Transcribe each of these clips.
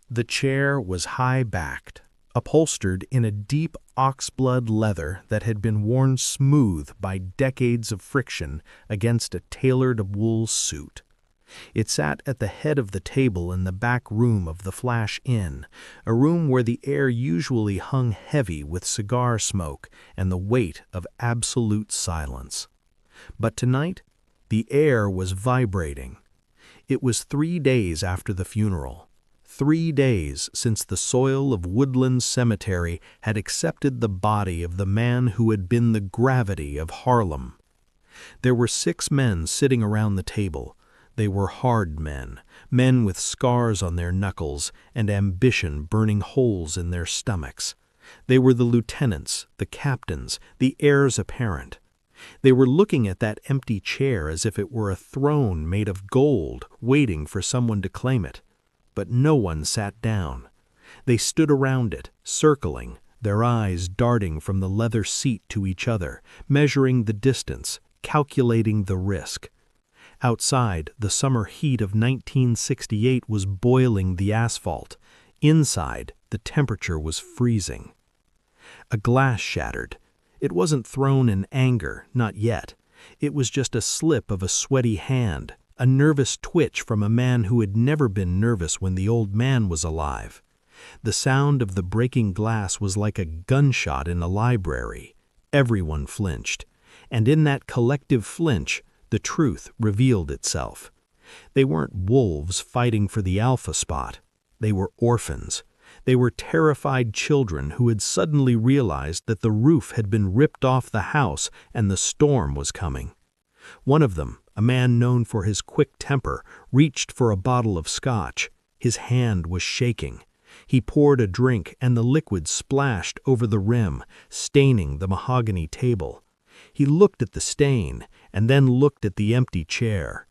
The chair was high-backed, upholstered in a deep oxblood leather that had been worn smooth by decades of friction against a tailored wool suit. It sat at the head of the table in the back room of the Flash Inn, a room where the air usually hung heavy with cigar smoke and the weight of absolute silence. But tonight, the air was vibrating. It was 3 days after the funeral. 3 days since the soil of Woodland Cemetery had accepted the body of the man who had been the gravity of Harlem. There were 6 men sitting around the table. They were hard men, men with scars on their knuckles and ambition burning holes in their stomachs. They were the lieutenants, the captains, the heirs apparent. They were looking at that empty chair as if it were a throne made of gold, waiting for someone to claim it. But no one sat down. They stood around it, circling, their eyes darting from the leather seat to each other, measuring the distance, calculating the risk. Outside, the summer heat of 1968 was boiling the asphalt. Inside, the temperature was freezing. A glass shattered. It wasn't thrown in anger, not yet. It was just a slip of a sweaty hand, a nervous twitch from a man who had never been nervous when the old man was alive. The sound of the breaking glass was like a gunshot in a library. Everyone flinched. And in that collective flinch, the truth revealed itself. They weren't wolves fighting for the alpha spot. They were orphans. They were terrified children who had suddenly realized that the roof had been ripped off the house and the storm was coming. One of them, a man known for his quick temper, reached for a bottle of scotch. His hand was shaking. He poured a drink and the liquid splashed over the rim, staining the mahogany table. He looked at the stain and then looked at the empty chair.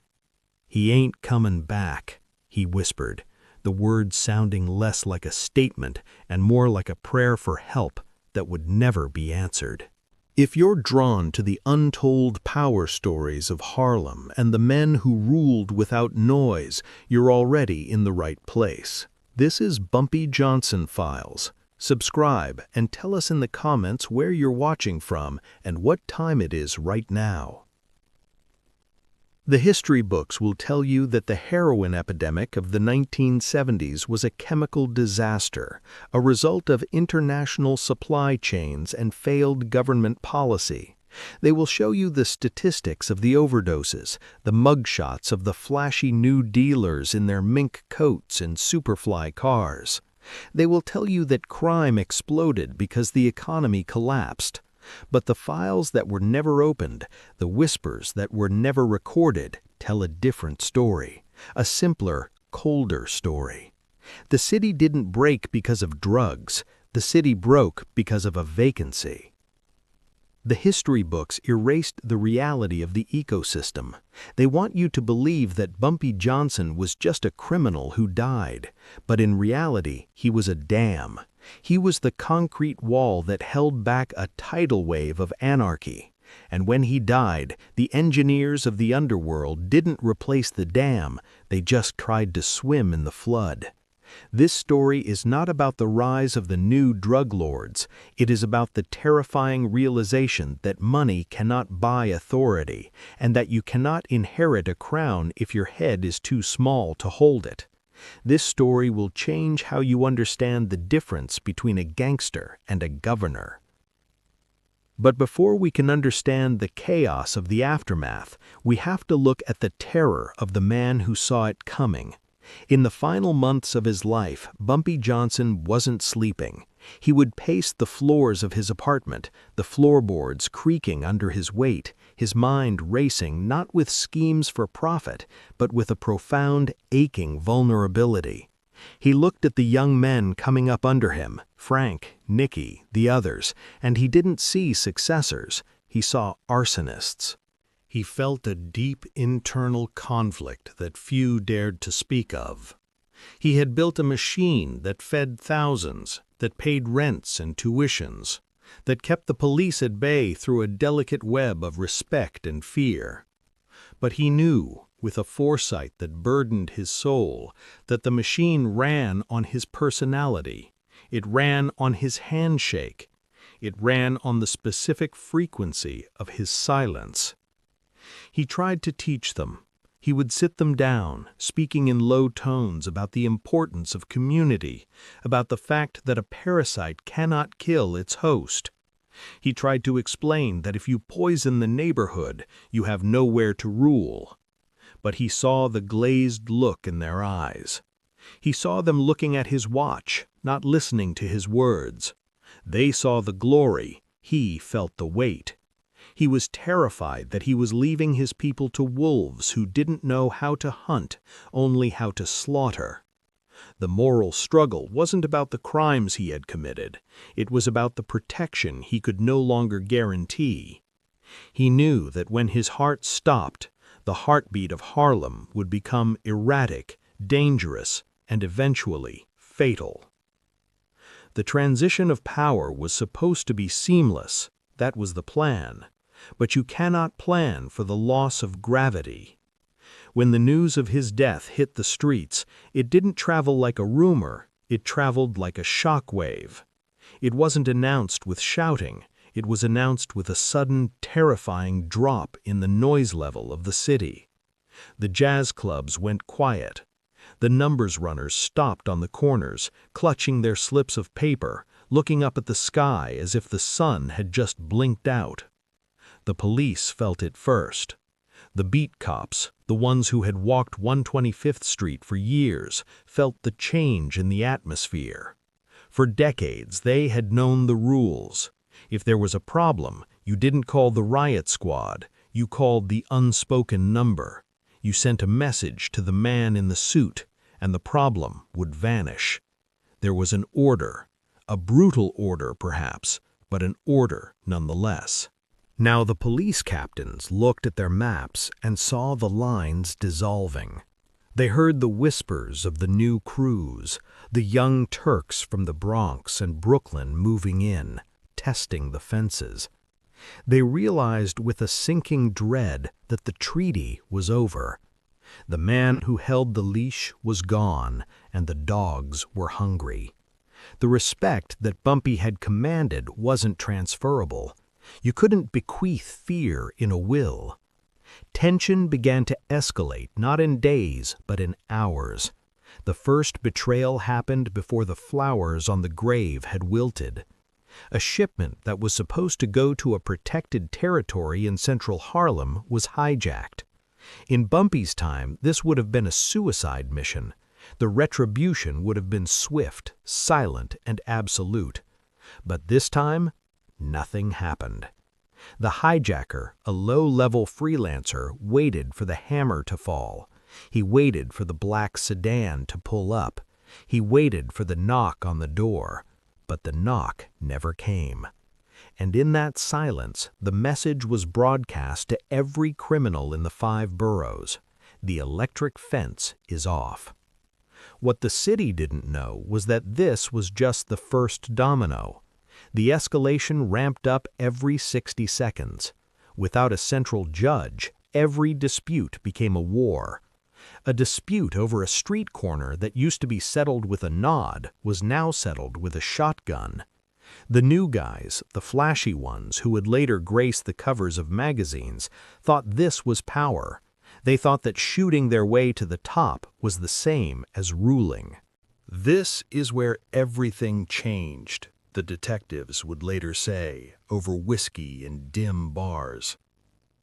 "He ain't comin' back," he whispered, the words sounding less like a statement and more like a prayer for help that would never be answered. If you're drawn to the untold power stories of Harlem and the men who ruled without noise, you're already in the right place. This is Bumpy Johnson Files. Subscribe and tell us in the comments where you're watching from and what time it is right now. The history books will tell you that the heroin epidemic of the 1970s was a chemical disaster, a result of international supply chains and failed government policy. They will show you the statistics of the overdoses, the mugshots of the flashy new dealers in their mink coats and Superfly cars. They will tell you that crime exploded because the economy collapsed. But the files that were never opened, the whispers that were never recorded, tell a different story, a simpler, colder story. The city didn't break because of drugs. The city broke because of a vacancy. The history books erased the reality of the ecosystem. They want you to believe that Bumpy Johnson was just a criminal who died, but in reality, he was a dam. He was the concrete wall that held back a tidal wave of anarchy. And when he died, the engineers of the underworld didn't replace the dam, they just tried to swim in the flood. This story is not about the rise of the new drug lords. It is about the terrifying realization that money cannot buy authority, and that you cannot inherit a crown if your head is too small to hold it. This story will change how you understand the difference between a gangster and a governor. But before we can understand the chaos of the aftermath, we have to look at the terror of the man who saw it coming. In the final months of his life, Bumpy Johnson wasn't sleeping. He would pace the floors of his apartment, the floorboards creaking under his weight, his mind racing not with schemes for profit, but with a profound, aching vulnerability. He looked at the young men coming up under him, Frank, Nicky, the others, and he didn't see successors. He saw arsonists. He felt a deep internal conflict that few dared to speak of. He had built a machine that fed thousands, that paid rents and tuitions, that kept the police at bay through a delicate web of respect and fear. But he knew, with a foresight that burdened his soul, that the machine ran on his personality. It ran on his handshake. It ran on the specific frequency of his silence. He tried to teach them. He would sit them down, speaking in low tones about the importance of community, about the fact that a parasite cannot kill its host. He tried to explain that if you poison the neighborhood, you have nowhere to rule. But he saw the glazed look in their eyes. He saw them looking at his watch, not listening to his words. They saw the glory, he felt the weight. He was terrified that he was leaving his people to wolves who didn't know how to hunt, only how to slaughter. The moral struggle wasn't about the crimes he had committed. It was about the protection he could no longer guarantee. He knew that when his heart stopped, the heartbeat of Harlem would become erratic, dangerous, and eventually fatal. The transition of power was supposed to be seamless. That was the plan. But you cannot plan for the loss of gravity. When the news of his death hit the streets, it didn't travel like a rumor, it traveled like a shock wave. It wasn't announced with shouting, it was announced with a sudden, terrifying drop in the noise level of the city. The jazz clubs went quiet. The numbers runners stopped on the corners, clutching their slips of paper, looking up at the sky as if the sun had just blinked out. The police felt it first. The beat cops, the ones who had walked 125th Street for years, felt the change in the atmosphere. For decades, they had known the rules. If there was a problem, you didn't call the riot squad, you called the unspoken number. You sent a message to the man in the suit, and the problem would vanish. There was an order, a brutal order perhaps, but an order nonetheless. Now the police captains looked at their maps and saw the lines dissolving. They heard the whispers of the new crews, the young Turks from the Bronx and Brooklyn moving in, testing the fences. They realized with a sinking dread that the treaty was over. The man who held the leash was gone, and the dogs were hungry. The respect that Bumpy had commanded wasn't transferable. You couldn't bequeath fear in a will. Tension began to escalate, not in days, but in hours. The first betrayal happened before the flowers on the grave had wilted. A shipment that was supposed to go to a protected territory in central Harlem was hijacked. In Bumpy's time, this would have been a suicide mission. The retribution would have been swift, silent, and absolute. But this time, nothing happened. The hijacker, a low-level freelancer, waited for the hammer to fall. He waited for the black sedan to pull up. He waited for the knock on the door. But the knock never came. And in that silence, the message was broadcast to every criminal in the 5 boroughs. The electric fence is off. What the city didn't know was that this was just the first domino. The escalation ramped up every 60 seconds. Without a central judge, every dispute became a war. A dispute over a street corner that used to be settled with a nod was now settled with a shotgun. The new guys, the flashy ones who would later grace the covers of magazines, thought this was power. They thought that shooting their way to the top was the same as ruling. This is where everything changed, the detectives would later say, over whiskey in dim bars.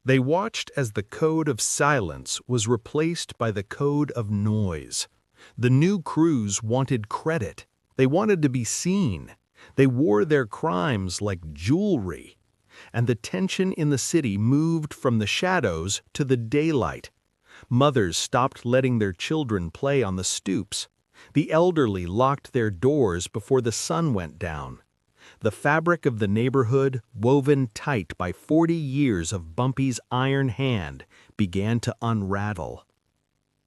They watched as the code of silence was replaced by the code of noise. The new crews wanted credit. They wanted to be seen. They wore their crimes like jewelry. And the tension in the city moved from the shadows to the daylight. Mothers stopped letting their children play on the stoops. The elderly locked their doors before the sun went down. The fabric of the neighborhood, woven tight by 40 years of Bumpy's iron hand, began to unravel.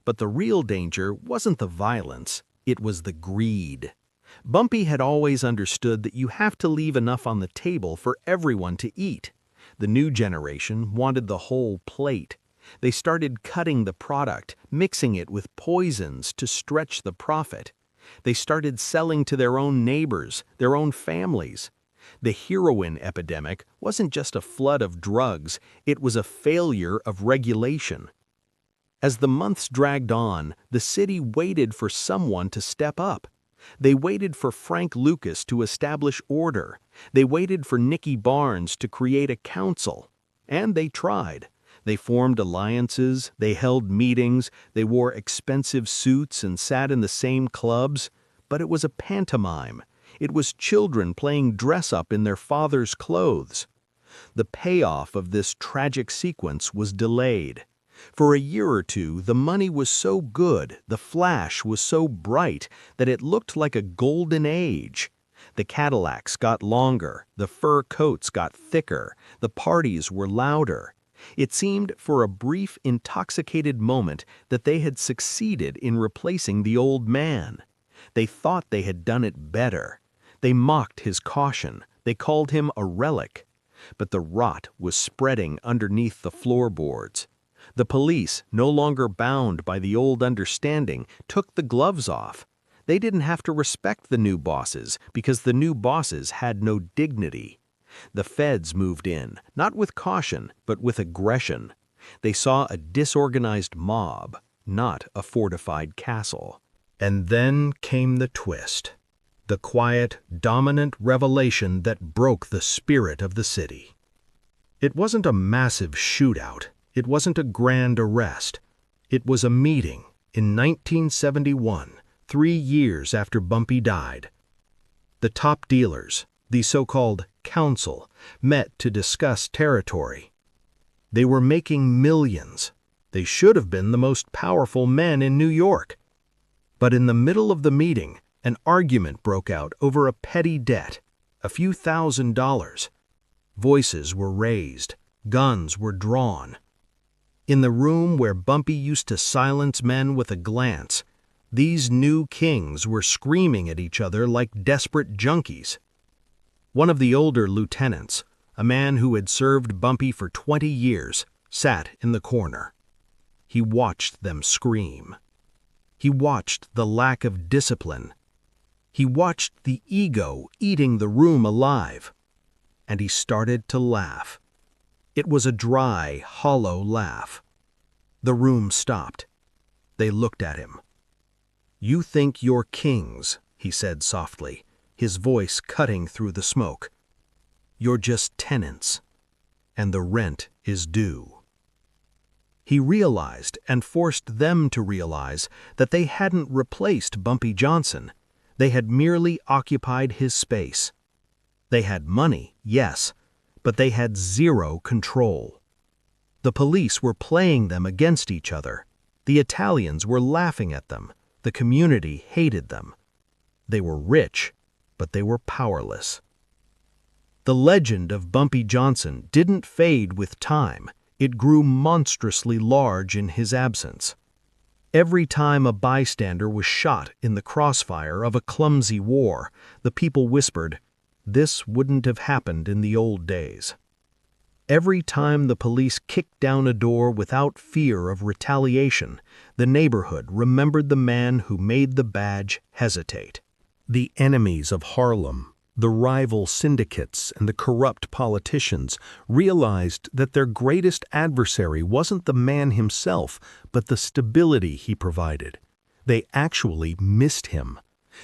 But the real danger wasn't the violence, it was the greed. Bumpy had always understood that you have to leave enough on the table for everyone to eat. The new generation wanted the whole plate. They started cutting the product, mixing it with poisons to stretch the profit. They started selling to their own neighbors, their own families. The heroin epidemic wasn't just a flood of drugs, it was a failure of regulation. As the months dragged on, the city waited for someone to step up. They waited for Frank Lucas to establish order. They waited for Nicky Barnes to create a council. And they tried. They formed alliances, they held meetings, they wore expensive suits and sat in the same clubs. But it was a pantomime. It was children playing dress-up in their father's clothes. The payoff of this tragic sequence was delayed. For a year or two, the money was so good, the flash was so bright, that it looked like a golden age. The Cadillacs got longer, the fur coats got thicker, the parties were louder. It seemed for a brief, intoxicated moment that they had succeeded in replacing the old man. They thought they had done it better. They mocked his caution. They called him a relic. But the rot was spreading underneath the floorboards. The police, no longer bound by the old understanding, took the gloves off. They didn't have to respect the new bosses because the new bosses had no dignity. The feds moved in, not with caution, but with aggression. They saw a disorganized mob, not a fortified castle. And then came the twist. The quiet, dominant revelation that broke the spirit of the city. It wasn't a massive shootout. It wasn't a grand arrest. It was a meeting in 1971, 3 years after Bumpy died. The top dealers, the so-called council, met to discuss territory. They were making millions. They should have been the most powerful men in New York. But in the middle of the meeting, an argument broke out over a petty debt, a few $1,000s. Voices were raised. Guns were drawn. In the room where Bumpy used to silence men with a glance, these new kings were screaming at each other like desperate junkies. One of the older lieutenants, a man who had served Bumpy for 20 years, sat in the corner. He watched them scream. He watched the lack of discipline. He watched the ego eating the room alive. And he started to laugh. It was a dry, hollow laugh. The room stopped. They looked at him. "You think you're kings," he said softly, his voice cutting through the smoke. "You're just tenants, and the rent is due." He realized, and forced them to realize, that they hadn't replaced Bumpy Johnson. They had merely occupied his space. They had money, yes, but they had zero control. The police were playing them against each other. The Italians were laughing at them. The community hated them. They were rich, but they were powerless. The legend of Bumpy Johnson didn't fade with time. It grew monstrously large in his absence. Every time a bystander was shot in the crossfire of a clumsy war, the people whispered, "This wouldn't have happened in the old days." Every time the police kicked down a door without fear of retaliation, the neighborhood remembered the man who made the badge hesitate. The enemies of Harlem, the rival syndicates and the corrupt politicians realized that their greatest adversary wasn't the man himself, but the stability he provided. They actually missed him.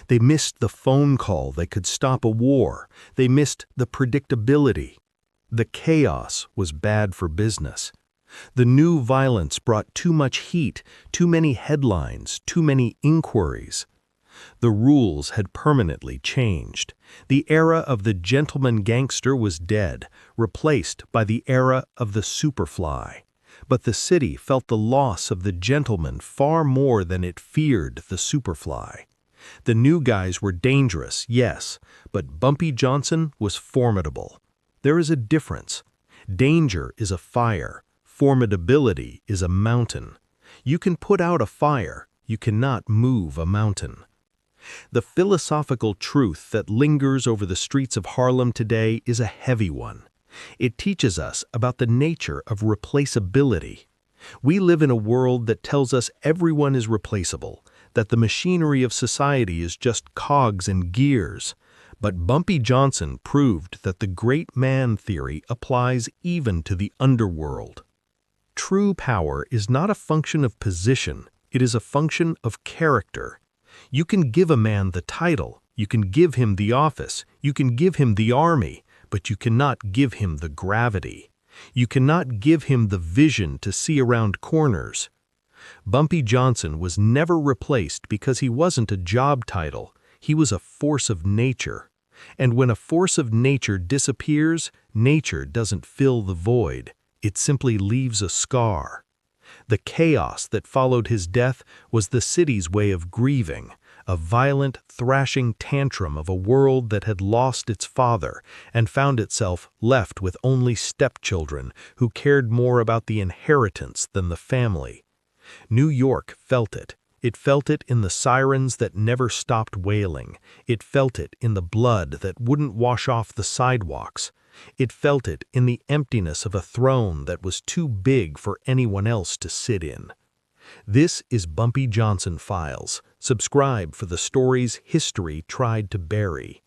They missed the phone call that could stop a war. They missed the predictability. The chaos was bad for business. The new violence brought too much heat, too many headlines, too many inquiries. The rules had permanently changed. The era of the gentleman gangster was dead, replaced by the era of the superfly. But the city felt the loss of the gentleman far more than it feared the superfly. The new guys were dangerous, yes, but Bumpy Johnson was formidable. There is a difference. Danger is a fire. Formidability is a mountain. You can put out a fire. You cannot move a mountain. The philosophical truth that lingers over the streets of Harlem today is a heavy one. It teaches us about the nature of replaceability. We live in a world that tells us everyone is replaceable, that the machinery of society is just cogs and gears. But Bumpy Johnson proved that the great man theory applies even to the underworld. True power is not a function of position, it is a function of character. You can give a man the title, you can give him the office, you can give him the army, but you cannot give him the gravity. You cannot give him the vision to see around corners. Bumpy Johnson was never replaced because he wasn't a job title, he was a force of nature. And when a force of nature disappears, nature doesn't fill the void, it simply leaves a scar. The chaos that followed his death was the city's way of grieving, a violent, thrashing tantrum of a world that had lost its father and found itself left with only stepchildren who cared more about the inheritance than the family. New York felt it. It felt it in the sirens that never stopped wailing. It felt it in the blood that wouldn't wash off the sidewalks. It felt it in the emptiness of a throne that was too big for anyone else to sit in. This is Bumpy Johnson Files. Subscribe for the stories history tried to bury.